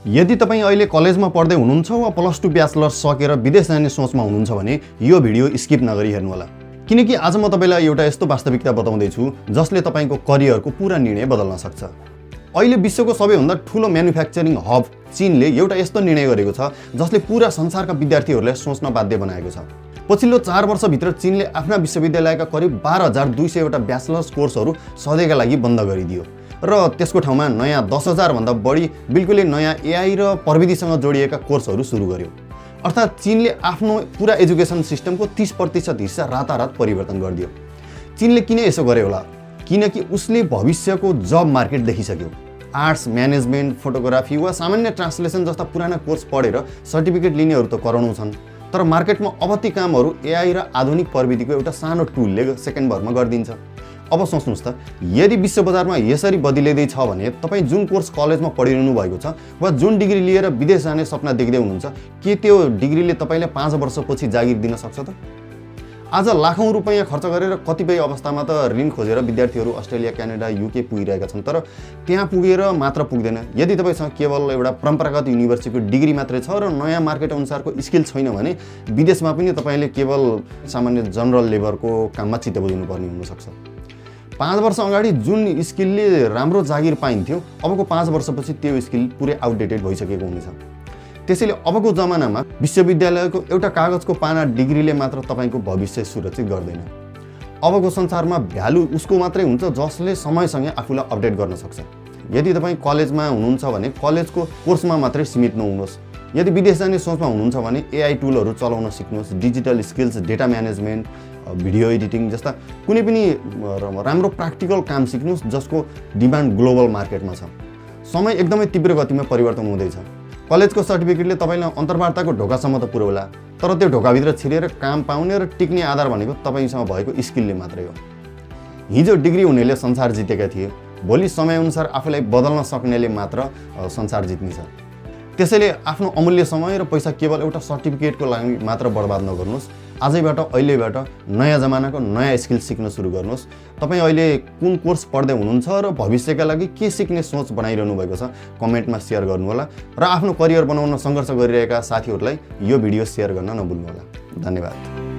यदि तपाईँ अहिले कलेजमा पढ्दै हुनुहुन्छ वा प्लस 2 ब्याचलर सकेर विदेश जाने सोचमा हुनुहुन्छ भने यो भिडियो स्किप नगरी हेर्नुहोला। किनकि आज म तपाईलाई एउटा यस्तो वास्तविकता बताउँदैछु जसले तपाईको करियरको पूरा निर्णय बदल्न सक्छ। अहिले विश्वको सबैभन्दा ठूलो म्यानुफ्याक्चरिङ हब चीनले एउटा यस्तो निर्णय गरेको छ जसले पूरा संसारका विद्यार्थीहरूलाई सोच्न बाध्य बनाएको छ। पछिल्लो 4 वर्षभित्र चीनले आफ्ना विश्वविद्यालयका करिब 12,200 वटा ब्याचलर्स कोर्सहरू सधैँका लागि बन्द गरिदियो र त्यसको ठाउँमा नयाँ 10,000 भन्दा बढी बिल्कुलै नयाँ एआई र प्रविधिसँग जोडिएका कोर्सहरू सुरु गर्यो। अर्थात् चीनले आफ्नो पूरा एजुकेसन सिस्टमको 30% हिस्सा रातारात परिवर्तन गरिदियो। चीनले किन यसो गर्यो होला? किनकि उसले भविष्यको जब मार्केट देखिसक्यो। आर्ट्स, म्यानेजमेन्ट, फोटोग्राफी वा सामान्य ट्रान्सलेसन जस्ता पुराना कोर्स पढेर सर्टिफिकेट लिनेहरू त कराउनु छन्, तर मार्केटमा अब ती कामहरू एआई र आधुनिक प्रविधिको एउटा सानो टुलले सेकेन्ड भरमा गरिदिन्छ। अब सोच्नुहोस् त, यदि विश्व बजारमा यसरी बदलिँदैछ भने तपाईँ जुन कोर्स कलेजमा पढिरहनु भएको छ वा जुन डिग्री लिएर विदेश जाने सपना देख्दै हुनुहुन्छ, के त्यो डिग्रीले तपाईँलाई 5 वर्षपछि जागिर दिन सक्छ त? आज लाखौं रुपैयाँ खर्च गरेर कतिपय अवस्थामा त ऋण खोजेर विद्यार्थीहरू अस्ट्रेलिया, क्यानाडा, युके पुगिरहेका छन्, तर त्यहाँ पुगेर मात्र पुग्दैन। यदि तपाईँसँग केवल एउटा परम्परागत युनिभर्सिटीको डिग्री मात्रै छ र नयाँ मार्केट अनुसारको स्किल छैन भने विदेशमा पनि तपाईँले केवल सामान्य जनरल लेबरको काममा चित्त बुझ्नुपर्ने हुनसक्छ। 5 वर्ष अगाडि जुन स्किलले राम्रो जागिर पाइन्थ्यो, अबको 5 वर्षपछि त्यो स्किल पुरै आउटडेटेड भइसकेको हुनेछ। त्यसैले अबको जमानामा विश्वविद्यालयको एउटा कागजको पाना डिग्रीले मात्र तपाईको भविष्य सुरक्षित गर्दैन। अबको संसारमा भ्यालु उसको मात्रै हुन्छ जसले समयसँगै आफूलाई अपडेट गर्न सक्छ। यदि तपाईँ कलेजमा हुनुहुन्छ भने कलेजको कोर्समा मात्रै सीमित नहुनुहोस्। यदि विदेश जाने सोचमा हुनुहुन्छ भने एआई टुलहरू चलाउन सिक्नुहोस्, digital skills, data management, video editing जस्ता कुनै पनि राम्रो प्र्याक्टिकल काम सिक्नुहोस् जसको डिमान्ड ग्लोबल मार्केटमा छ। समय एकदमै तीव्र गतिमा परिवर्तन हुँदैछ। कलेजको सर्टिफिकेटले तपाईँलाई अन्तर्वार्ताको ढोकासम्म त पुर्याउला, तर त्यो ढोकाभित्र छिरेर काम पाउने र टिक्ने आधार भनेको तपाईँसँग भएको स्किलले मात्रै हो। हिजो डिग्री हुनेले संसार जितेका थिए, भोलि समयअनुसार आफूलाई बदल्न सक्नेले मात्र संसार जित्नेछ। त्यसैले आफ्नो अमूल्य समय र पैसा केवल एउटा सर्टिफिकेटको लागि मात्र बर्बाद नगर्नुहोस्। आजैबाट, अहिलेबाट नयाँ जमानाको नयाँ स्किल सिक्न सुरु गर्नुहोस्। तपाईँ अहिले कुन कोर्स पढ्दै हुनुहुन्छ र भविष्यका लागि के सिक्ने सोच बनाइरहनु भएको छ, कमेन्टमा सेयर गर्नुहोला र आफ्नो करियर बनाउन सङ्घर्ष गरिरहेका साथीहरूलाई यो भिडियो सेयर गर्न नभुल्नुहोला। धन्यवाद।